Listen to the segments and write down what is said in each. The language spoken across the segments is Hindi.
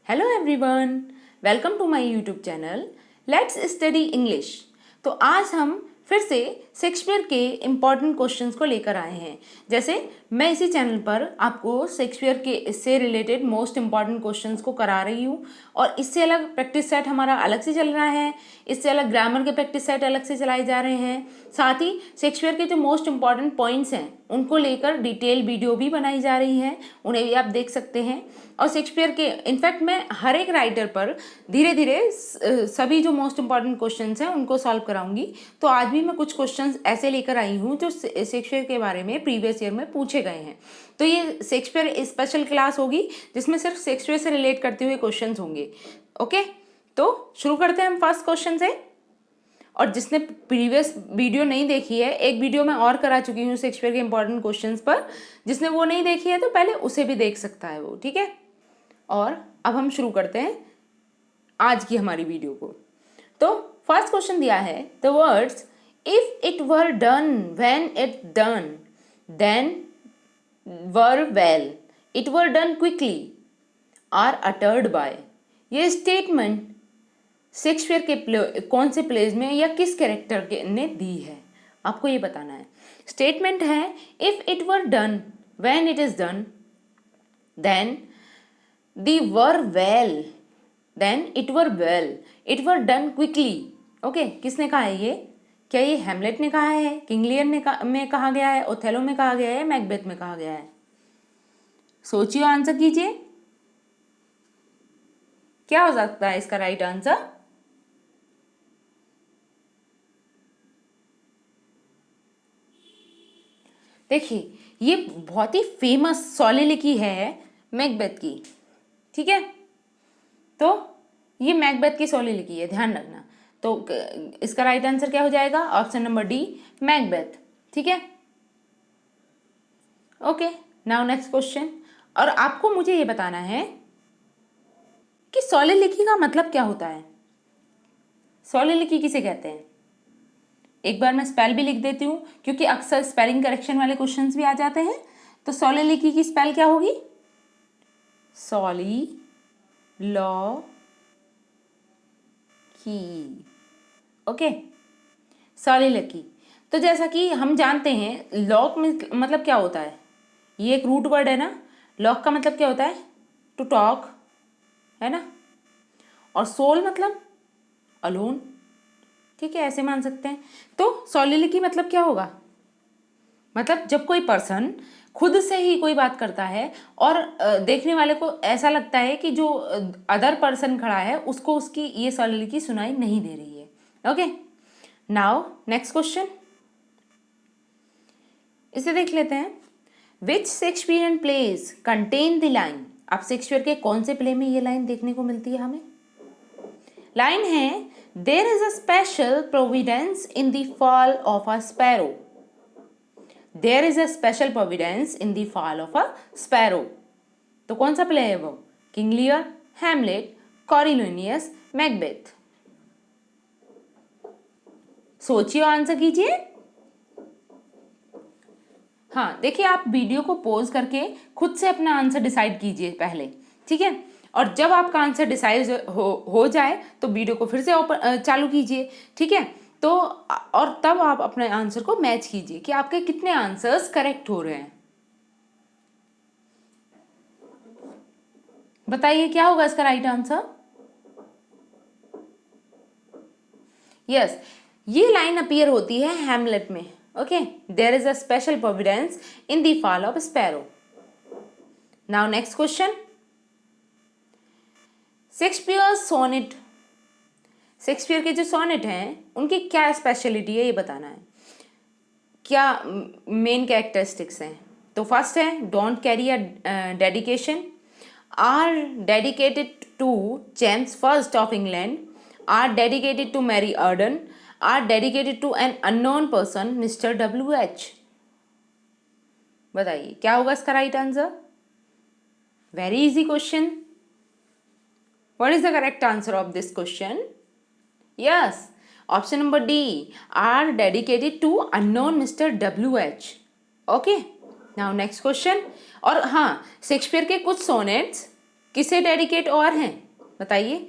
Hello everyone, welcome to my YouTube channel let's study English. तो आज हम फिर से शेक्सपियर के इम्पॉर्टेंट क्वेश्चंस को लेकर आए हैं। जैसे मैं इसी चैनल पर आपको शेक्सपियर के इससे रिलेटेड मोस्ट इम्पॉर्टेंट क्वेश्चंस को करा रही हूँ और इससे अलग प्रैक्टिस सेट हमारा अलग से चल रहा है, इससे अलग ग्रामर के प्रैक्टिस सेट अलग से चलाए जा रहे हैं। साथ ही शेक्सपियर के जो मोस्ट इम्पॉर्टेंट पॉइंट्स हैं उनको लेकर डिटेल वीडियो भी बनाई जा रही है, उन्हें भी आप देख सकते हैं। और शेक्सपियर के इनफैक्ट मैं हर एक राइटर पर धीरे धीरे सभी जो मोस्ट इंपॉर्टेंट क्वेश्चंस हैं उनको सॉल्व कराऊंगी। तो आज भी मैं कुछ क्वेश्चंस ऐसे लेकर आई हूँ जो शेक्सपियर के बारे में प्रीवियस ईयर में पूछे गए हैं। तो ये शेक्सपियर स्पेशल क्लास होगी जिसमें सिर्फ शेक्सपियर से रिलेट करते हुए क्वेश्चन होंगे। ओके, तो शुरू करते हैं हम फर्स्ट क्वेश्चन से। और जिसने प्रीवियस वीडियो नहीं देखी है, एक वीडियो मैं और करा चुकी हूँ शेक्सपियर के इंपॉर्टेंट क्वेश्चंस पर, जिसने वो नहीं देखी है तो पहले उसे भी देख सकता है वो, ठीक है। और अब हम शुरू करते हैं आज की हमारी वीडियो को। तो फर्स्ट क्वेश्चन दिया है, the words if it were done when it done then were well it were done quickly or uttered by. ये स्टेटमेंट शेक्सपियर के कौन से प्लेज में या किस कैरेक्टर के ने दी है, आपको ये बताना है। स्टेटमेंट है if it were done when it is done then the were well then it were well it were done quickly. Okay, किसने कहा है ये? क्या ये हैमलेट ने कहा है, किंग लियर में कहा गया है, ओथेलो में कहा गया है, मैकबेथ में कहा गया है? सोचिए, आंसर कीजिए, क्या हो सकता है इसका राइट आंसर? देखिए, ये बहुत ही फेमस सॉलिलिकी है मैकबेथ की, ठीक है। तो ये मैकबेथ की सॉलिलिकी है, ध्यान रखना। तो इसका राइट आंसर क्या हो जाएगा? ऑप्शन नंबर डी, मैकबेथ, ठीक है। Okay, now next question. और आपको मुझे ये बताना है कि सॉलिलिकी का मतलब क्या होता है। सॉलिलिकी किसे कहते हैं? एक बार मैं स्पेल भी लिख देती हूँ क्योंकि अक्सर स्पेलिंग करेक्शन वाले क्वेश्चंस भी आ जाते हैं। तो सॉलिलिकी की स्पेल क्या होगी? सॉली लॉ की। ओके, सॉलिलिकी। तो जैसा कि हम जानते हैं, लॉक में मतलब क्या होता है? ये एक रूट वर्ड है ना। लॉक का मतलब क्या होता है? टू टॉक, है ना। और सोल मतलब अलोन, ठीक है, ऐसे मान सकते हैं। तो सॉलिलिकी मतलब क्या होगा? मतलब जब कोई पर्सन खुद से ही कोई बात करता है और देखने वाले को ऐसा लगता है कि जो अदर पर्सन खड़ा है उसको उसकी ये सॉलिलिकी सुनाई नहीं दे रही है। ओके, नाउ नेक्स्ट क्वेश्चन, इसे देख लेते हैं। Which Shakespearean plays contain the line. अब शेक्सपियर के कौन से प्ले में ये लाइन देखने को मिलती है हमें? लाइन है, there is a special providence in the fall of a sparrow. There is a special providence in the fall of a sparrow. तो कौन सा प्ले है वो? King Lear, Hamlet, Coriolanus, Macbeth. सोचिए, आंसर कीजिए। हाँ, देखिए, आप वीडियो को पॉज करके खुद से अपना आंसर डिसाइड कीजिए पहले, ठीक है। और जब आपका आंसर डिसाइड हो जाए तो वीडियो को फिर से चालू कीजिए, ठीक है। तो और तब आप अपने आंसर को मैच कीजिए कि आपके कितने आंसर्स करेक्ट हो रहे हैं। बताइए क्या होगा इसका राइट आंसर? यस, ये लाइन अपीयर होती है हैमलेट में। Okay, there is a special providence in the fall of sparrow. Now next question, Shakespeare sonnet. Shakespeare के जो सोनेट हैं उनकी क्या स्पेशलिटी है ये बताना है, क्या मेन कैरेक्टरिस्टिक्स हैं। तो फर्स्ट है, don't carry a dedication, are dedicated to James first of England, are dedicated to Mary Arden, are dedicated to an unknown person mister WH। बताइए क्या होगा इसका right answer? Very easy question. What is the correct answer of this question? Yes, option number D, are dedicated to unknown mister WH। Okay, now next question. और हाँ, शेक्सपियर के कुछ सोनेट्स किसे डेडिकेट और हैं बताइए।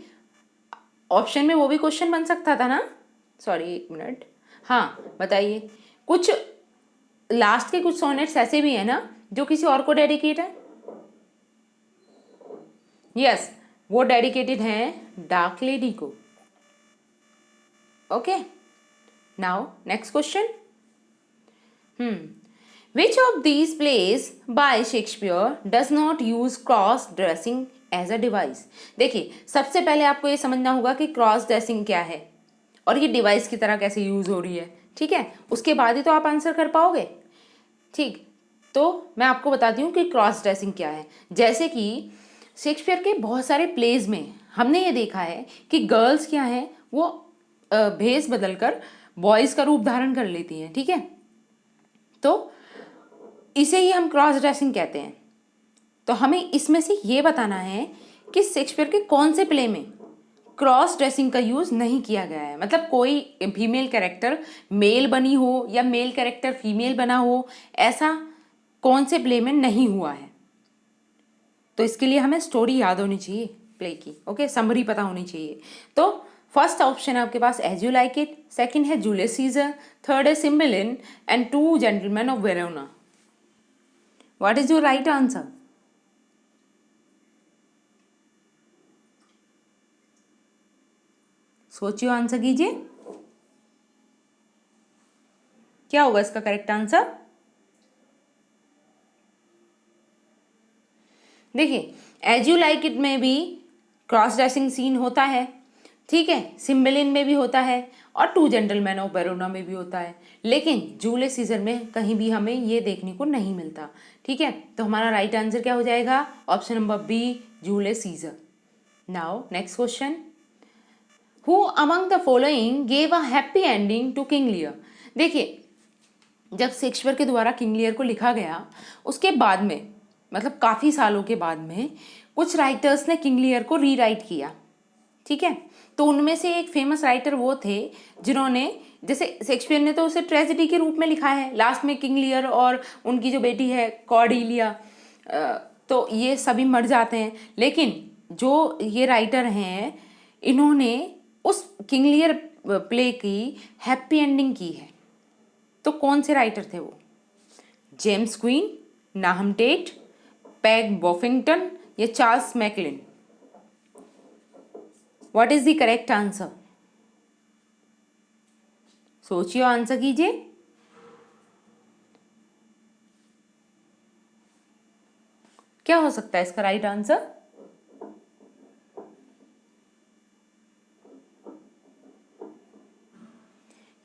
ऑप्शन में वो भी क्वेश्चन बन सकता था ना, सॉरी एक मिनट, हाँ बताइए। कुछ लास्ट के कुछ सोनेट्स ऐसे भी हैं ना जो किसी और को डेडिकेट है। यस, वो डेडिकेटेड हैं डार्क लेडी को। Okay, now next question. Which of these plays by Shakespeare does not use cross dressing as a device? देखिए, सबसे पहले आपको ये समझना होगा कि क्रॉस ड्रेसिंग क्या है और ये डिवाइस की तरह कैसे यूज हो रही है, ठीक है। उसके बाद ही तो आप आंसर कर पाओगे, ठीक। तो मैं आपको बताती हूँ कि क्रॉस ड्रेसिंग क्या है। जैसे कि शेक्सपियर के बहुत सारे प्लेज में हमने ये देखा है कि गर्ल्स क्या हैं, वो भेष बदलकर बॉयज़ का रूप धारण कर लेती हैं, ठीक है। तो इसे ही हम क्रॉस ड्रेसिंग कहते हैं। तो हमें इसमें से ये बताना है कि शेक्सपियर के कौन से प्ले में क्रॉस ड्रेसिंग का यूज़ नहीं किया गया है, मतलब कोई फीमेल कैरेक्टर मेल बनी हो या मेल कैरेक्टर फीमेल बना हो, ऐसा कौन से प्ले में नहीं हुआ है। तो इसके लिए हमें स्टोरी याद होनी चाहिए प्ले की, ओके, समरी पता होनी चाहिए। तो फर्स्ट ऑप्शन है आपके पास as you like it, second है जूलियस सीजर, थर्ड है Cymbeline and two gentlemen of Verona. What is your right answer? सोचिए, आंसर कीजिए, क्या होगा इसका करेक्ट आंसर? देखिए, एज यू लाइक इट में भी क्रॉस ड्रेसिंग सीन होता है, ठीक है, सिम्बेलिन में भी होता है और टू जेंटलमैन ऑफ वेरोना में भी होता है, लेकिन जूलियस सीजर में कहीं भी हमें ये देखने को नहीं मिलता, ठीक है। तो हमारा राइट आंसर क्या हो जाएगा? Option number B, Julius Caesar. Now next question, who among the following gave a happy ending to King Lear? देखिए, जब शेक्सपियर के द्वारा किंग लियर को लिखा गया उसके बाद में, मतलब काफ़ी सालों के बाद में, कुछ राइटर्स ने किंग लियर को रीराइट किया, ठीक है। तो उनमें से एक फेमस राइटर वो थे जिन्होंने, जैसे शेक्सपियर ने तो उसे ट्रेजेडी के रूप में लिखा है, लास्ट में किंग लियर और उनकी जो बेटी है कॉर्डेलिया, तो ये सभी मर जाते हैं, लेकिन जो ये राइटर हैं इन्होंने उस किंग लियर प्ले की हैप्पी एंडिंग की है। तो कौन से राइटर थे वो? जेम्स क्वीन, नाहम टेट, पैग बॉफिंगटन या Charles McLean? What is the correct answer? सोचिए, आंसर कीजिए। क्या हो सकता है इसका राइट आंसर?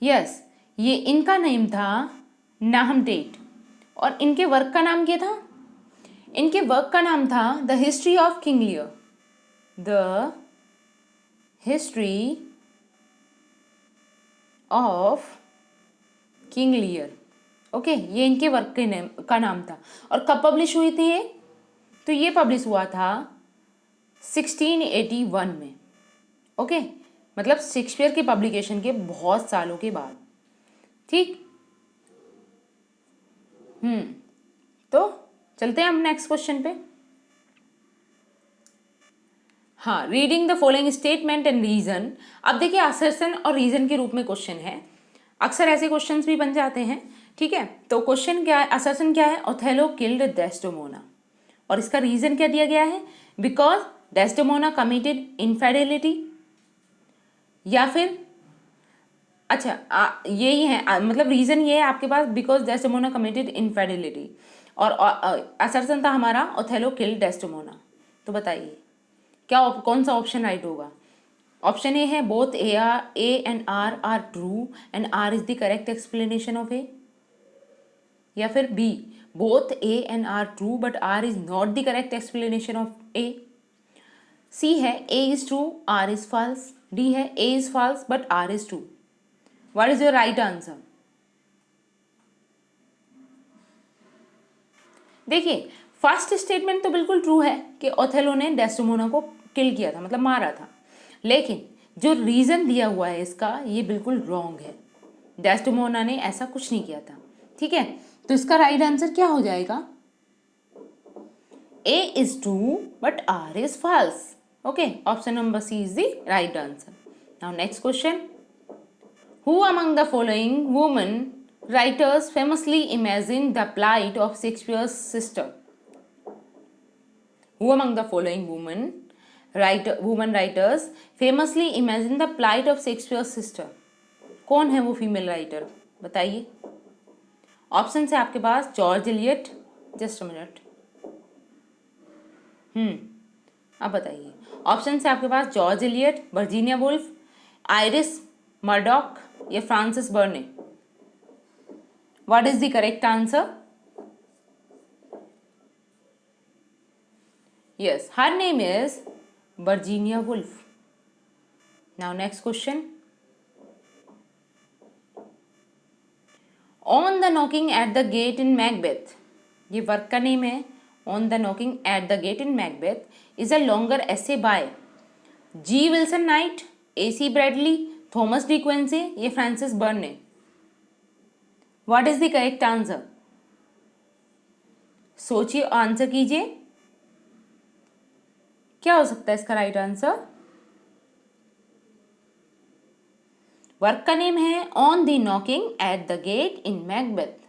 यस, ये इनका नेम था नाहम टेट और इनके वर्क का नाम क्या था? इनके वर्क का नाम था the history of King Lear, the history of King Lear, okay. ये इनके वर्क के नेम का नाम था। और कब पब्लिश हुई थी ये? तो ये पब्लिश हुआ था 1681 में, ओके, मतलब शेक्सपियर के पब्लिकेशन के बहुत सालों के बाद, ठीक। तो चलते हैं हम नेक्स्ट क्वेश्चन पे। हाँ, reading the following statement and reason. अब देखिए, असर्शन और रीजन के रूप में क्वेश्चन है, अक्सर ऐसे क्वेश्चंस भी बन जाते हैं, ठीक है। तो क्वेश्चन क्या है, असर्शन क्या है? ओथेलो किल्ड डेस्डेमोना, और इसका रीजन क्या दिया गया है? बिकॉज डेस्डेमोना कमिटेड इनफिडेलिटी, या फिर अच्छा यही है, मतलब रीजन ये है आपके पास, बिकॉज डेस्डेमोना कमिटेड इनफिडेलिटी, और असर्शन था हमारा ओथेलो किल्ड डेस्डेमोना। तो बताइए क्या कौन सा ऑप्शन राइट होगा? ऑप्शन ए है both A and R are true and R is the correct explanation of A, या फिर B both A and R true but R is not the correct explanation of A, C है A is true R is false, D है A is false but R is true. What is your right answer? देखिए, फर्स्ट स्टेटमेंट तो बिल्कुल ट्रू है कि ओथेलो ने डेस्डेमोना को किल किया था, मतलब मारा था, लेकिन जो रीज़न दिया हुआ है इसका ये बिल्कुल रॉन्ग है। डेस्डेमोना ने ऐसा कुछ नहीं किया था, ठीक है। तो इसका राइट आंसर क्या हो जाएगा? A is true but R is false. Okay, option number C is the right answer. Now next question. Who among the following women writers famously imagined the plight of Shakespeare's sister? Who among the following women writers famously imagined the plight of Shakespeare's sister? कौन है वो फीमेल राइटर, बताइए. ऑप्शन है आपके पास George Eliot. Just a minute. अब बताइए. ऑप्शन है आपके पास George Eliot, Virginia Woolf, Iris Murdoch या Frances Burney. What is the correct answer? Yes, her name is Virginia Woolf. Now next question. On the knocking at the gate in Macbeth, ये वर्क का नेम है. On the knocking at the gate in Macbeth is a longer essay by G Wilson Knight, A C Bradley, Thomas De Quincey या Frances Burney. What is the correct answer? सोचिए, आंसर कीजिए. क्या हो सकता है इसका राइट आंसर? वर्क का नेम है on the knocking at the gate in Macbeth.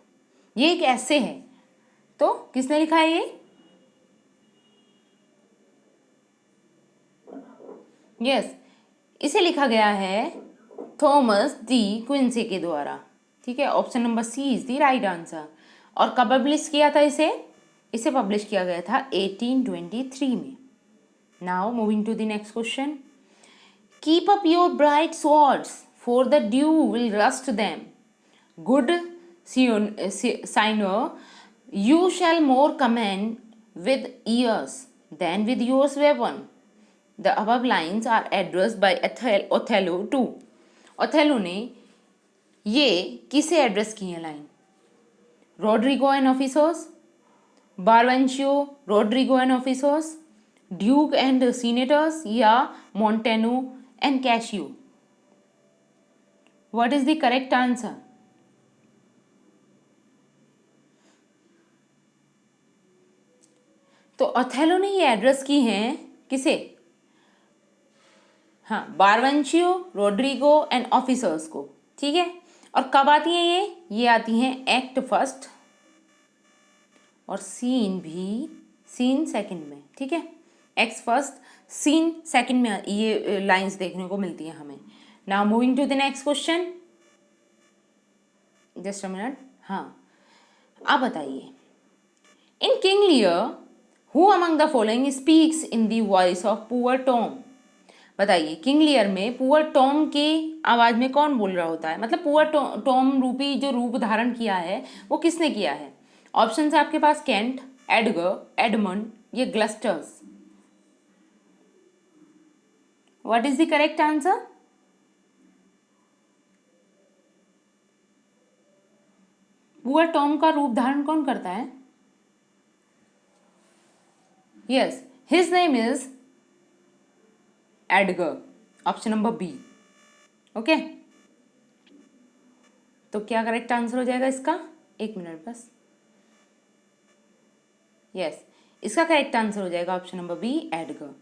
ये एक ऐसे है, तो किसने लिखा है ये? यस, इसे लिखा गया है थॉमस डी क्विंसी के द्वारा. ठीक है, option number C is the right answer. और कब पब्लिश किया था इसे? इसे पब्लिश किया गया था 1823 में. Now moving to the next question. Keep up your bright swords for the dew will rust them. Good signer, you shall more command with ears than with your weapon. The above lines are addressed by Othello to. Othello ने ये किसे एड्रेस की है line? Roderigo and officers, Brabantio, Roderigo and officers, duke and senators या Montano and Cassio. What is the correct answer? तो ऑथेलो ने ये एड्रेस की हैं किसे? हाँ, बारवेंशियो, रोड्रिगो एंड ऑफिसर्स को. ठीक है, और कब आती हैं ये आती हैं एक्ट फर्स्ट और सीन सेकंड में. ठीक है, एक्ट फर्स्ट सीन सेकंड में ये लाइंस देखने को मिलती हैं हमें. Now moving to the next question. Just a minute. हाँ, आप बताइए. In King Lear who among the following speaks in the voice of poor Tom. बताइए, किंग लियर में पुअर टॉम की आवाज में कौन बोल रहा होता है? मतलब पुअर टॉम रूपी जो रूप धारण किया है वो किसने किया है? ऑप्शन है आपके पास केंट, एडगर, एडमंड या Gloucesters. What is the correct answer? Poor Tom का रूप धारण कौन करता है? Yes, his name is Edgar. Option number B. Okay, तो क्या करेक्ट आंसर हो जाएगा इसका? एक मिनट बस. यस, इसका करेक्ट आंसर हो जाएगा option number B, Edgar.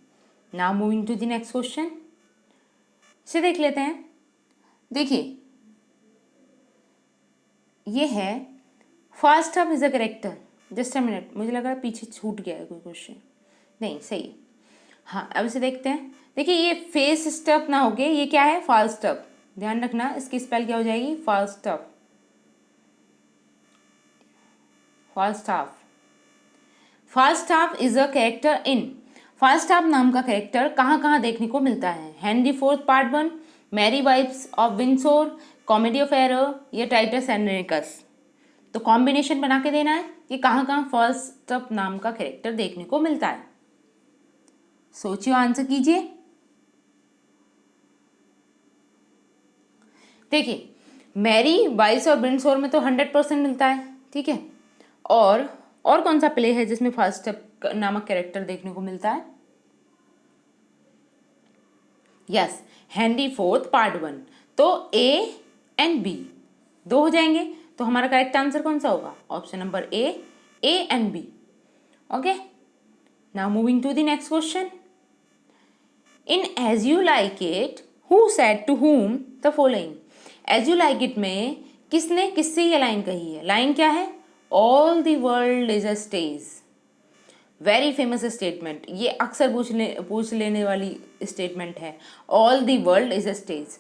Now moving to the next question. इसे देख लेते हैं. देखिए, ये है फास्टअप is a character. Just a minute, मुझे लगा पीछे छूट गया है कोई क्वेश्चन. नहीं, सही है. हाँ, अब इसे देखते हैं. देखिए, ये फेस स्टप ना होके ये क्या है? फास्टअप. ध्यान रखना, इसकी स्पेल क्या हो जाएगी? फास्टअप. फास्टअप. फास्टअप इज अ कैरेक्टर इन. फास्टअप नाम का कैरेक्टर कहाँ देखने को मिलता है? Henry fourth part 1, merry wives of Windsor, comedy of error या टाइटस एंड्रोनिकस. तो कॉम्बिनेशन बना के देना है कि कहाँ फास्टअप नाम का कैरेक्टर देखने को मिलता है. सोचिए, आंसर कीजिए. देखिए, मैरी वाइफ्स ऑफ विंडसोर में तो 100% मिलता है. ठीक है, और कौन सा प्ले है जिसमें फास्टअप नामक कैरेक्टर देखने को मिलता है? Yes, Henry fourth part 1. तो ए एंड बी दो हो जाएंगे. तो हमारा करेक्ट आंसर कौन सा होगा? Option number A and B. Okay, now moving to the next question. In as you like it who said to whom the following. As you like it में किसने किससे ये लाइन कही है? लाइन क्या है? All the world is a stage. Very famous statement, ये अक्सर पूछ लेने वाली स्टेटमेंट है। All the world is a stage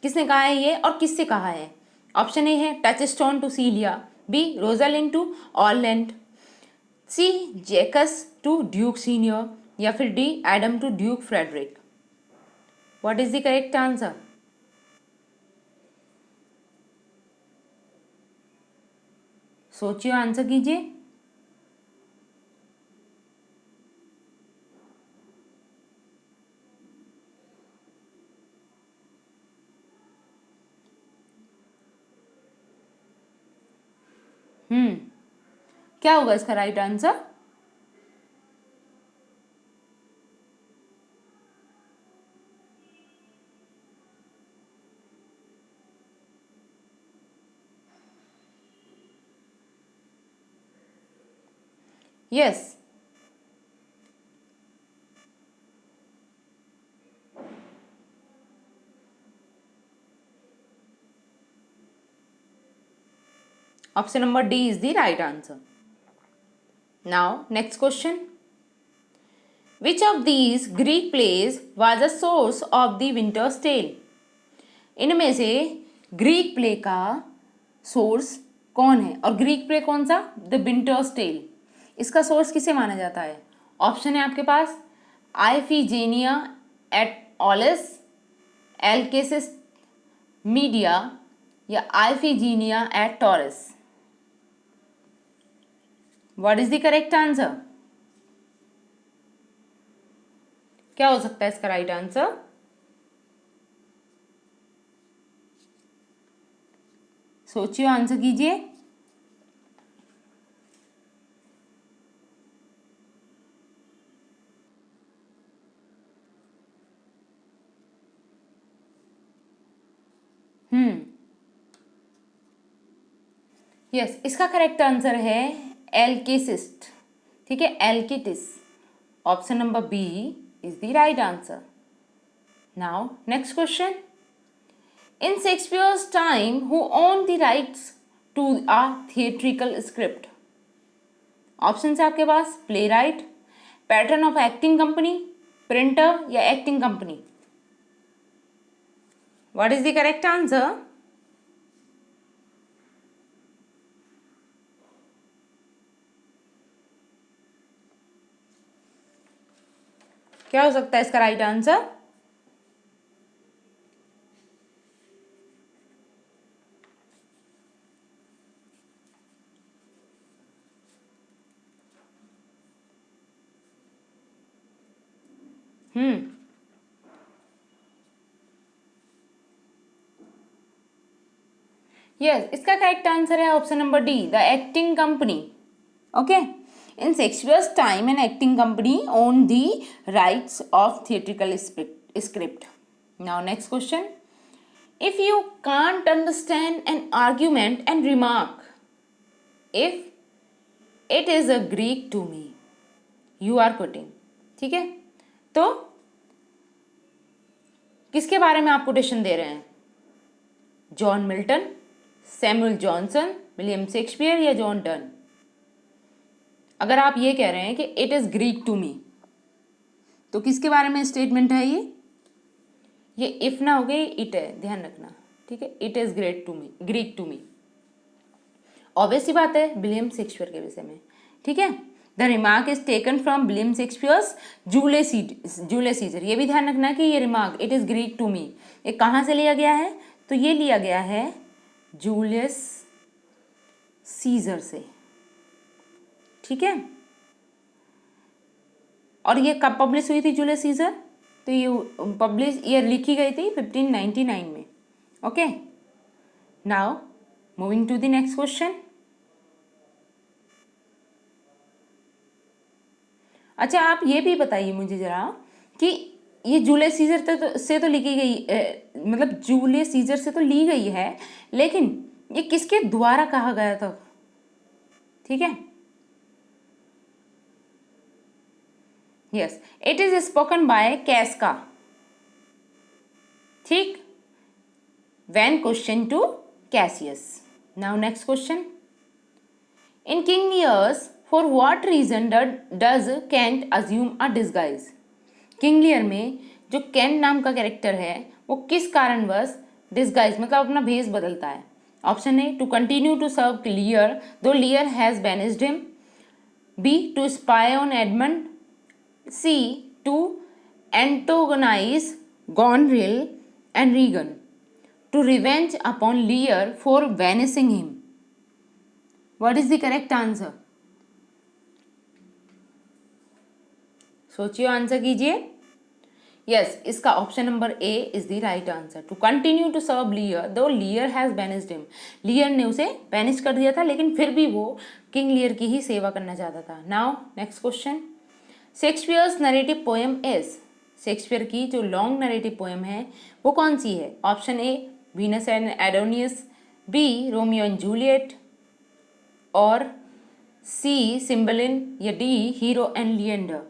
किसने कहा है ये और किससे कहा है? ऑप्शन ए है Touchstone to Celia, B Rosalind to Orlando, C Jaques to duke senior, या फिर D Adam to duke Frederick. What is the correct answer? सोचिए, आंसर कीजिए। क्या होगा इसका right answer? Yes, option number D is the right answer. Now next question. Which of these Greek plays was the source of the Winter's Tale? इनमें से ग्रीक प्ले का सोर्स कौन है? और ग्रीक प्ले कौन सा? The Winter's tale. इसका सोर्स किसे माना जाता है? ऑप्शन है आपके पास आइफिजेनिया एट ऑलिस, एलकेसिस मीडिया, या Iphigenia at Tauris. What is the correct answer? क्या हो सकता है इसका राइट आंसर? सोचिए, आंसर कीजिए। यस, इसका करेक्ट आंसर है एल्केसिस्ट। ठीक है, Alcestis. Option number B is the right answer. Now next question. In Shakespeare's time who own the rights to a theatrical script? Option है आपके पास playwright, patron of acting company, printer, या acting company. What is the correct answer? क्या हो सकता है इसका राइट आंसर? यस, इसका करेक्ट आंसर है option number D, the acting company. Okay, in Shakespeare's time an acting company own the rights of theatrical script. Now next question. If you can't understand an argument and remark if it is a Greek to me, you are quitting. ठीक है, तो किसके बारे में आप कोटेशन दे रहे हैं? John Milton, Samuel Johnson, William Shakespeare, या जॉन डन? अगर आप ये कह रहे हैं कि it is Greek to me, तो किसके बारे में स्टेटमेंट है ये इफ ना हो गई, इट है, ध्यान रखना। ठीक है, it is great to me, Greek to me. Obvious सी बात है, विलियम शेक्सपियर के विषय में। ठीक है, the remark is taken from William Shakespeare's Julius Caesar. ये भी ध्यान रखना कि ये remark it is Greek to me, ये कहाँ से लिया गया है? तो ये लिया गया है जूलियस सीजर से। ठीक है, और ये कब पब्लिश हुई थी जूलियस सीजर? तो ये पब्लिश ईयर लिखी गई थी 1599 में। Okay, now moving to the next question. अच्छा, आप ये भी बताइए मुझे जरा कि ये जूलियस सीजर से तो लिखी गई, मतलब जूलियस सीजर से तो ली गई है, लेकिन ये किसके द्वारा कहा गया था? ठीक है, yes, it is spoken by Casca. ठीक, when question to Cassius. Now next question, in King Lear's for what reason does Kent assume a disguise. King Lear में जो कैंट नाम का कैरेक्टर है वो किस कारणवश डिस्गाइज मतलब अपना भेष बदलता है। Option A, to continue to serve Lear though Lear has banished him. B, to spy on Edmund. C, to antagonize Goneril and Regan. To revenge upon Lear for banishing him. What is the correct answer? सोचिए, आंसर कीजिए। यस, इसका option number A is the right answer. To continue to serve Lear though Lear has banished him. Lear ने उसे बैनिश कर दिया था, लेकिन फिर भी वो किंग लियर की ही सेवा करना चाहता था। Now next question, Shakespeare's narrative poem is. Shakespeare की जो लॉन्ग नरेटिव पोएम है वो कौन सी है? Option A, Venus and Adonis. B, Romeo and Juliet. और सी, सिम्बलिन। या D, Hero and Leander.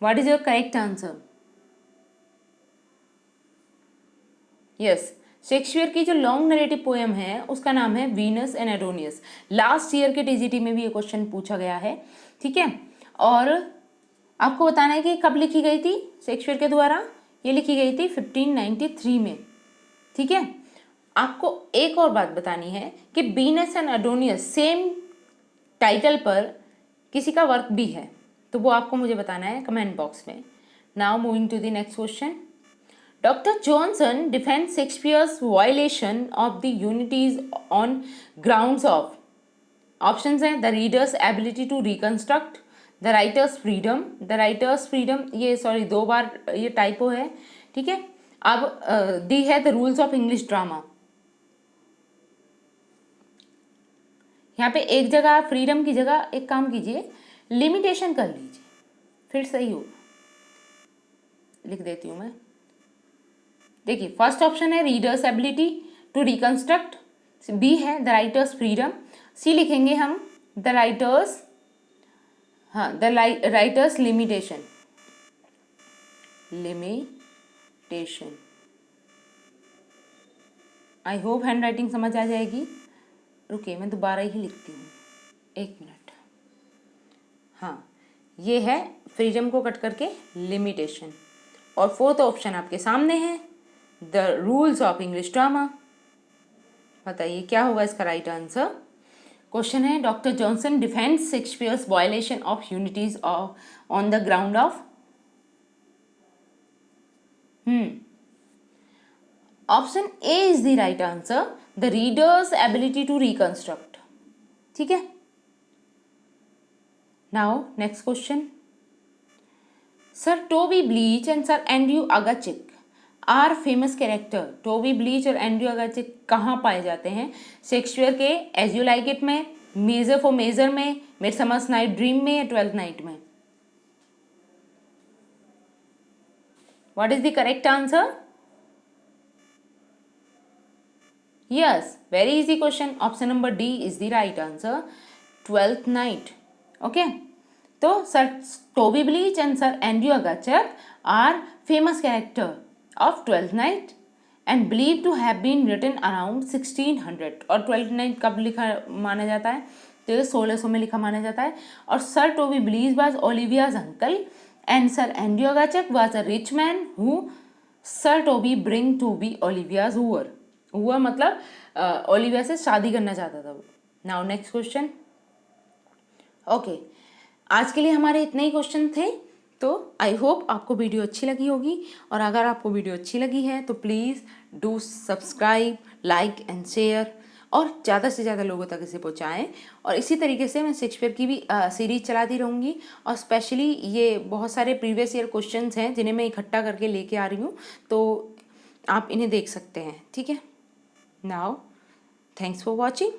What is your correct answer? Yes, Shakespeare की जो लॉन्ग नरेटिव पोएम है उसका नाम है Venus and Adonis. Last year के टीजीटी में भी ये क्वेश्चन पूछा गया है। ठीक है, और आपको बताना है कि कब लिखी गई थी शेक्सपियर के द्वारा। ये लिखी गई थी 1593 में। ठीक है, आपको एक और बात बतानी है कि वीनस एंड एडोनियस सेम टाइटल पर किसी का वर्क भी है, तो वो आपको मुझे बताना है कमेंट बॉक्स में। Now moving to the next question, doctor Johnson defend Shakespeare's violation of the unities on grounds of. Options हैं the reader's ability to reconstruct, the writers freedom. The writers freedom, ये सॉरी 2 बार ये टाइपो है। ठीक है, अब दी है the rules of English drama. यहाँ पे एक जगह फ्रीडम की जगह एक काम कीजिए, लिमिटेशन कर लीजिए, फिर सही होगा। लिख देती हूँ मैं। देखिए, फर्स्ट ऑप्शन है readers ability to reconstruct. B है द राइटर्स फ्रीडम। सी लिखेंगे हम द राइटर्स, हाँ the writers limitation. Limitation. I hope handwriting समझ आ जाएगी। रुकिए, मैं दोबारा ही लिखती हूँ, 1 मिनट। हाँ, ये है फ्रीडम को कट करके लिमिटेशन। और फोर्थ ऑप्शन आपके सामने है the rules of English drama. बताइए क्या होगा इसका राइट आंसर। क्वेश्चन है, doctor Johnson defends Shakespeare's violation of unities on the ground of. Option A is the right answer, the reader's ability to reconstruct. ठीक है, now next question, sir Toby Belch and sir Andrew Aguecheek are famous character. Toby Belch और एंड्रयू अगाचिक कहाँ पाए जाते हैं? शेक्सपियर के एज यू लाइक इट में, मेजर फॉर मेजर में, मिडसमर्स नाइट ड्रीम में, या ट्वेल्थ नाइट में? What is the correct answer? Yes, very easy question. Option number D is the right answer, Twelfth Night. Okay, तो sir Toby Belch and sir Andrew Aguecheek are famous character of Twelfth Night and believed to have been written around 1600। और ट्वेल्थ नाइट कब लिखा माना जाता है? तो ये 1600 में लिखा माना जाता है। और sir Toby Belch was Olivia's uncle and sir Andrew Aguecheek was a rich man who sir Toby bring to be Olivia's wooer. Wooer मतलब ओलिविया से शादी करना चाहता था वो। Now next question. ओके, आज के लिए हमारे इतने ही क्वेश्चन थे। तो आई होप आपको वीडियो अच्छी लगी होगी, और अगर आपको वीडियो अच्छी लगी है तो please do subscribe, like and share, और ज़्यादा से ज़्यादा लोगों तक इसे पहुँचाएँ। और इसी तरीके से मैं शेक्सपियर की भी सीरीज चलाती रहूँगी, और स्पेशली ये बहुत सारे प्रीवियस ईयर क्वेश्चंस हैं जिन्हें मैं इकट्ठा करके लेके आ रही हूँ, तो आप इन्हें देख सकते हैं। ठीक है, नाउ थैंक्स फॉर वॉचिंग।